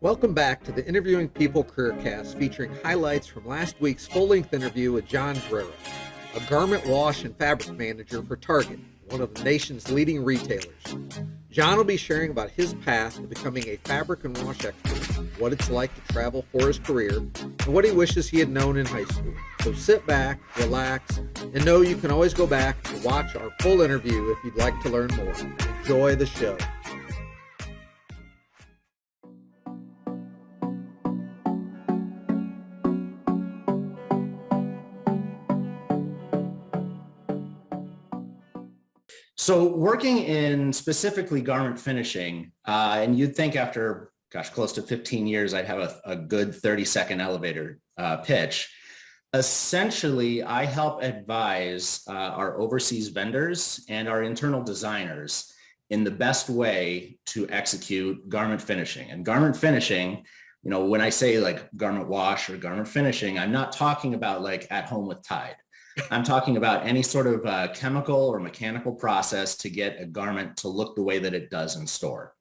Welcome back to the Interviewing People CareerCast featuring highlights from last week's full-length interview with John Drerup, a garment wash and fabric manager for Target, one of the nation's leading retailers. John will be sharing about his path to becoming a fabric and wash expert, what it's like to travel for his career, and what he wishes he had known in high school. So sit back, relax, and know you can always go back to watch our full interview if you'd like to learn more. Enjoy the show. So working in specifically garment finishing, and you'd think after, close to 15 years, I'd have a good 30-second elevator pitch. Essentially, I help advise our overseas vendors and our internal designers in the best way to execute garment finishing. And garment finishing, when I say like garment wash or garment finishing, I'm not talking about like at home with Tide. I'm talking about any sort of chemical or mechanical process to get a garment to look the way that it does in store.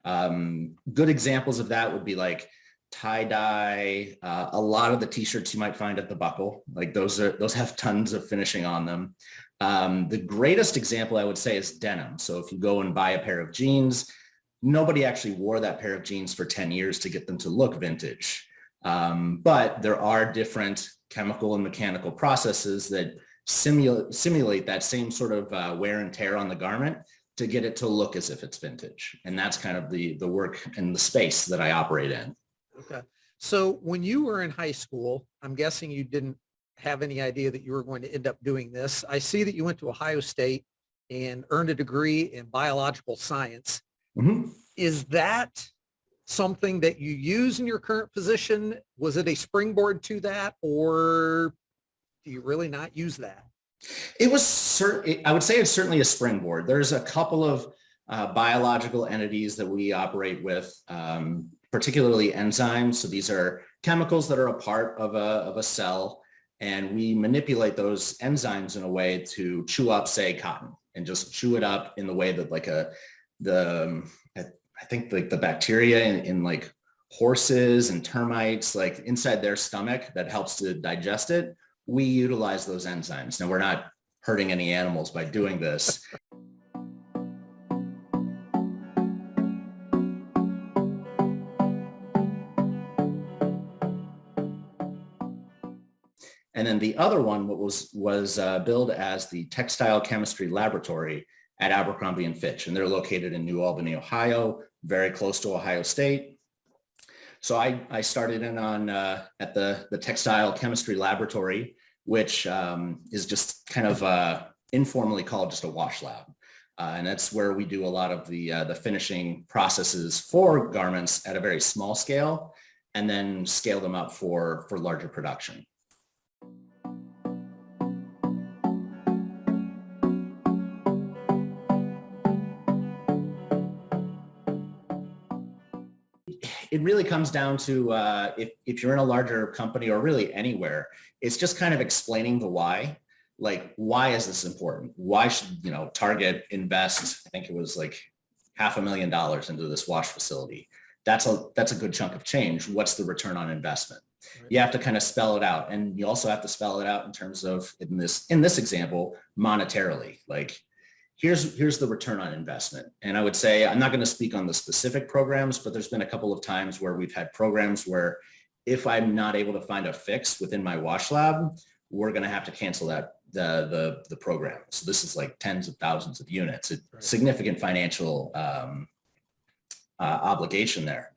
Good examples of that would be like tie-dye, a lot of the t-shirts you might find at the Buckle, like those have tons of finishing on them. The greatest example I would say is denim. So if you go and buy a pair of jeans, nobody actually wore that pair of jeans for 10 years to get them to look vintage. But there are different chemical and mechanical processes that simulate that same sort of wear and tear on the garment to get it to look as if it's vintage. And that's kind of the work and the space that I operate in. Okay. So when you were in high school, I'm guessing you didn't have any idea that you were going to end up doing this. I see that you went to Ohio State and earned a degree in biological science. Mm-hmm. Is that something that you use in your current position? Was it a springboard to that, or do you really not use that? It was I would say it's certainly a springboard. There's a couple of biological entities that we operate with, particularly enzymes. So these are chemicals that are a part of a cell, and we manipulate those enzymes in a way to chew up, say, cotton, and just chew it up in the way that like I think like the bacteria in like horses and termites, like inside their stomach that helps to digest it, we utilize those enzymes. Now, we're not hurting any animals by doing this. And then the other one was billed as the Textile Chemistry Laboratory at Abercrombie and Fitch, and they're located in New Albany, Ohio, very close to Ohio State. So I started in on at the Textile Chemistry Laboratory, which is just kind of informally called just a wash lab. And that's where we do a lot of the finishing processes for garments at a very small scale, and then scale them up for larger production. It really comes down to if you're in a larger company or really anywhere, it's just kind of explaining the why. Like, why is this important? Why should Target invest? I think it was like $500,000 into this wash facility. That's a good chunk of change. What's the return on investment? Right. You have to kind of spell it out, and you also have to spell it out in terms of in this example monetarily. Like, here's the return on investment. And I would say, I'm not going to speak on the specific programs, but there's been a couple of times where we've had programs where if I'm not able to find a fix within my wash lab, we're going to have to cancel the program. So this is like tens of thousands of units. It's right. Significant financial obligation there.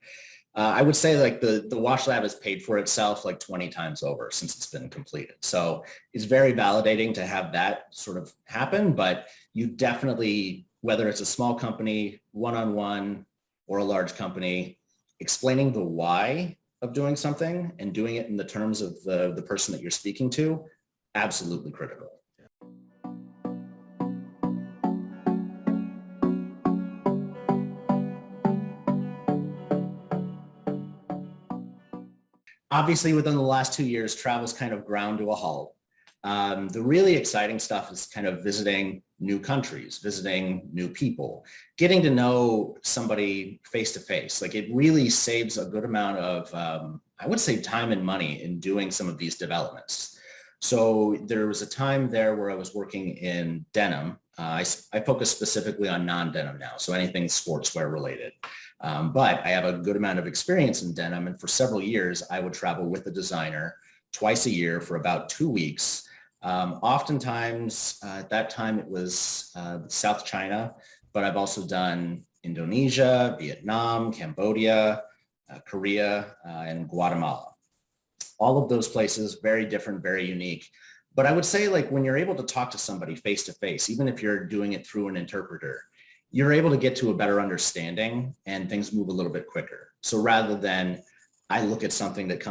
I would say like the wash lab has paid for itself like 20 times over since it's been completed. So it's very validating to have that sort of happen, but you definitely, whether it's a small company, one-on-one, or a large company, explaining the why of doing something and doing it in the terms of the person that you're speaking to, absolutely critical. Obviously, within the last 2 years, travel's kind of ground to a halt. The really exciting stuff is kind of visiting new countries, visiting new people, getting to know somebody face to face. Like it really saves a good amount of, I would say, time and money in doing some of these developments. So there was a time there where I was working in denim. I focus specifically on non-denim now, so anything sportswear related. But I have a good amount of experience in denim, and for several years, I would travel with a designer twice a year for about 2 weeks. Oftentimes, at that time, it was South China, but I've also done Indonesia, Vietnam, Cambodia, Korea, and Guatemala. All of those places, very different, very unique. But I would say, like, when you're able to talk to somebody face to face, even if you're doing it through an interpreter, you're able to get to a better understanding and things move a little bit quicker. So rather than I look at something that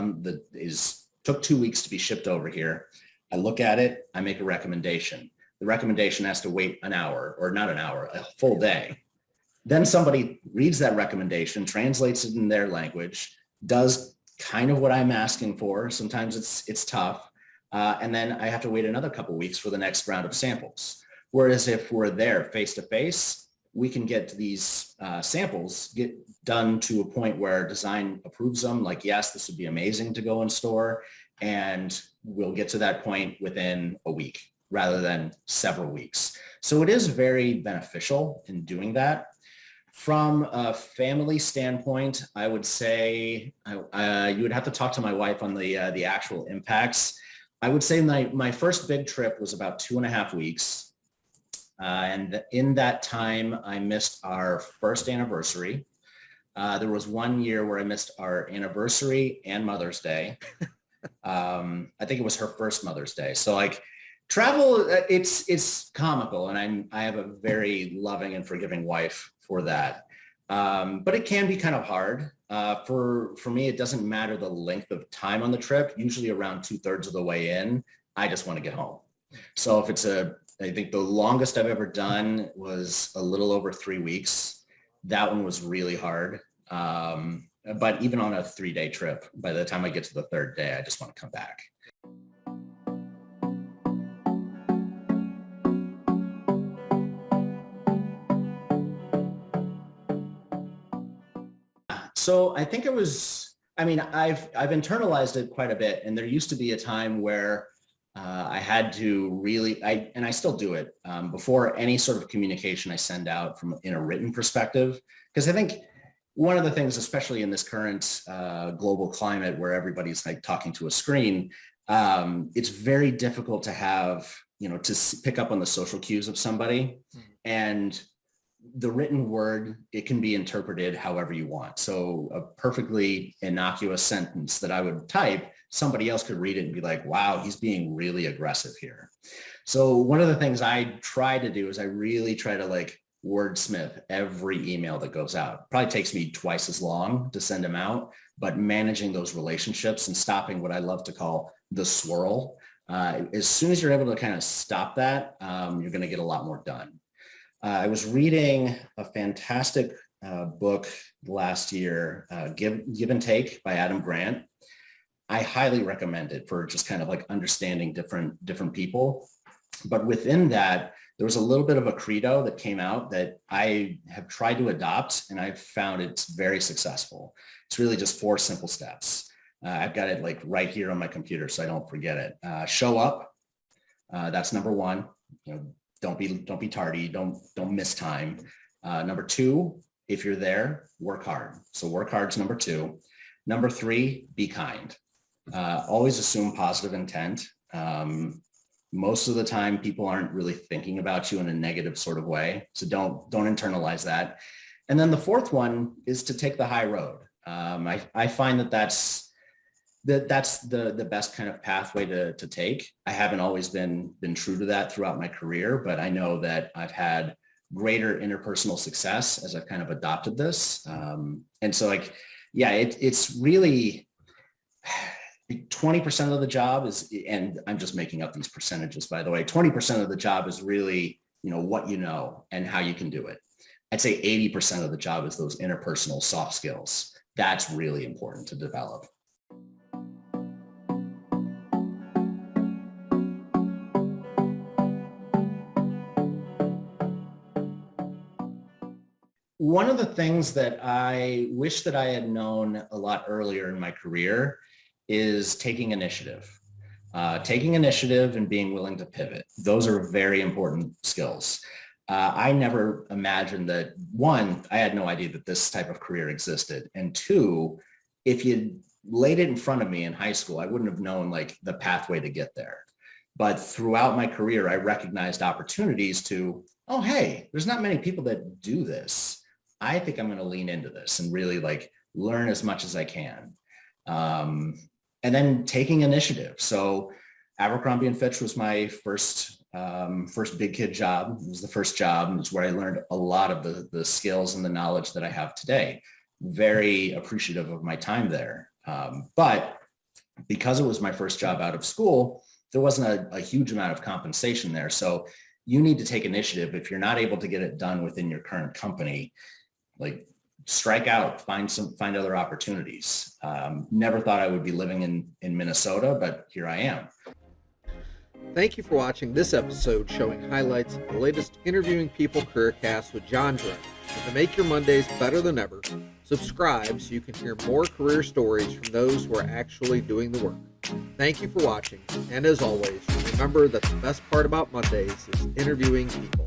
took 2 weeks to be shipped over here, I look at it, I make a recommendation. The recommendation has to wait an hour, or not an hour, a full day. Then somebody reads that recommendation, translates it in their language, does kind of what I'm asking for. Sometimes it's tough. And then I have to wait another couple of weeks for the next round of samples. Whereas if we're there face to face, we can get these samples get done to a point where design approves them. Like, yes, this would be amazing to go in store. And we'll get to that point within a week rather than several weeks. So it is very beneficial in doing that. From a family standpoint, I would say you would have to talk to my wife on the actual impacts. I would say my first big trip was about 2.5 weeks. And in that time, I missed our first anniversary. There was 1 year where I missed our anniversary and Mother's Day. I think it was her first Mother's Day. So like travel, it's comical, and I have a very loving and forgiving wife for that. But it can be kind of hard. For me, it doesn't matter the length of time on the trip. Usually around 2/3 of the way in, I just want to get home. So if I think the longest I've ever done was a little over 3 weeks. That one was really hard. But even on a 3-day trip, by the time I get to the third day, I just want to come back. So I think I've internalized it quite a bit. And there used to be a time where I had to really, and I still do it before any sort of communication I send out in a written perspective. Because I think one of the things, especially in this current global climate where everybody's like talking to a screen, it's very difficult to have, to pick up on the social cues of somebody. And the written word, it can be interpreted however you want. So a perfectly innocuous sentence that I would type, somebody else could read it and be like, wow, he's being really aggressive here. So one of the things I try to do is I really try to like wordsmith every email that goes out. Probably takes me twice as long to send them out, but managing those relationships and stopping what I love to call the swirl. As soon as you're able to kind of stop that, you're going to get a lot more done. I was reading a fantastic book last year, Give and Take by Adam Grant. I highly recommend it for just kind of like understanding different people. But within that, there was a little bit of a credo that came out that I have tried to adopt, and I've found it's very successful. It's really just 4 simple steps. I've got it like right here on my computer so I don't forget it. Show up. That's number 1. Don't be tardy. Don't miss time. Number 2, if you're there, work hard. So work hard's number 2. Number 3, be kind. Always assume positive intent. Most of the time, people aren't really thinking about you in a negative sort of way. So don't internalize that. And then the 4th one is to take the high road. I find that's the best kind of pathway to take. I haven't always been true to that throughout my career, but I know that I've had greater interpersonal success as I've kind of adopted this. And so like, yeah, it's really 20% of the job is, and I'm just making up these percentages, by the way, 20% of the job is really, what you know and how you can do it. I'd say 80% of the job is those interpersonal soft skills. That's really important to develop. One of the things that I wish that I had known a lot earlier in my career is taking initiative. Taking initiative and being willing to pivot. Those are very important skills. I never imagined that, one, I had no idea that this type of career existed. And two, if you laid it in front of me in high school, I wouldn't have known like the pathway to get there. But throughout my career, I recognized opportunities to, oh, hey, there's not many people that do this. I think I'm going to lean into this and really like learn as much as I can. And then taking initiative. So Abercrombie & Fitch was my first big kid job. It was the first job, and it's where I learned a lot of the skills and the knowledge that I have today. Very appreciative of my time there. But because it was my first job out of school, there wasn't a huge amount of compensation there. So you need to take initiative. If you're not able to get it done within your current company, like strike out, find other opportunities. Never thought I would be living in Minnesota, but here I am. Thank you for watching this episode showing highlights of the latest Interviewing People CareerCast with John Drerup. And to make your Mondays better than ever, subscribe so you can hear more career stories from those who are actually doing the work. Thank you for watching, and as always, remember that the best part about Mondays is interviewing people.